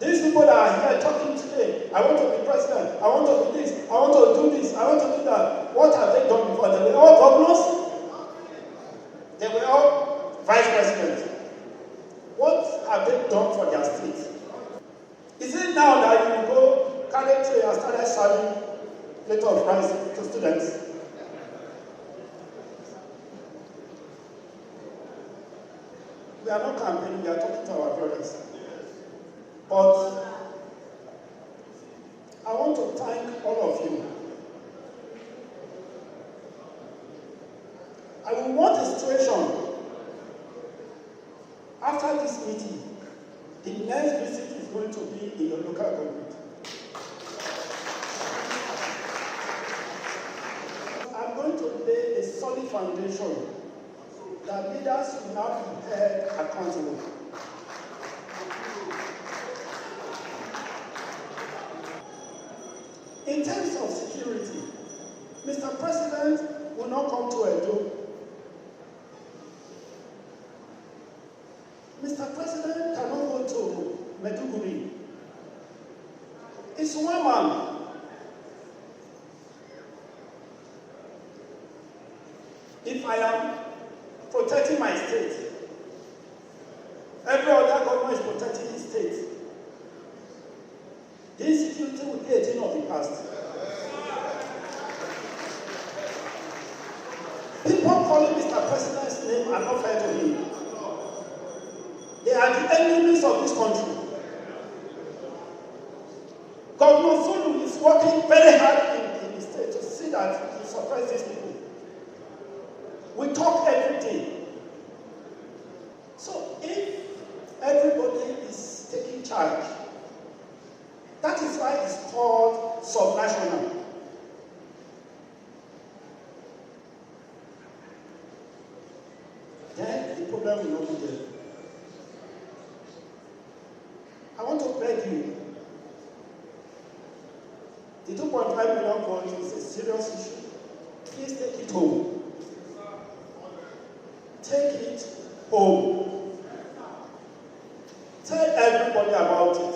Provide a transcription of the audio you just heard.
These people that are here talking today, I want to be president, I want to be this, I want to do this, I want to do that. What have they done before? They were all governors. They were all vice presidents. What have they done for their state? Is it now that you go carry tray and start serving plate of rice to students? We are not campaigning, we are talking to our brothers. But I want to thank all of you. I will want a situation after this meeting. The next visit is going to be in your local government. I'm going to lay a solid foundation that leaders will now be held accountable. In terms of security, Mr. President will not come to Edo. Mr. President cannot go to Maiduguri. It's one man. If I am protecting my state, every other government is protecting his state. The insecurity will be a thing of the past. People calling Mr. President's name are not fair to him. They are the enemies of this country. Governor Zulu is working very hard in the state to see that he suppresses these people. We talk every day. So if everybody is taking charge, that is why it's called subnational. Then the problem will not be there. I want to beg you. The 2.5 million point is a serious issue. Please take it home. Take it home. Tell everybody about it.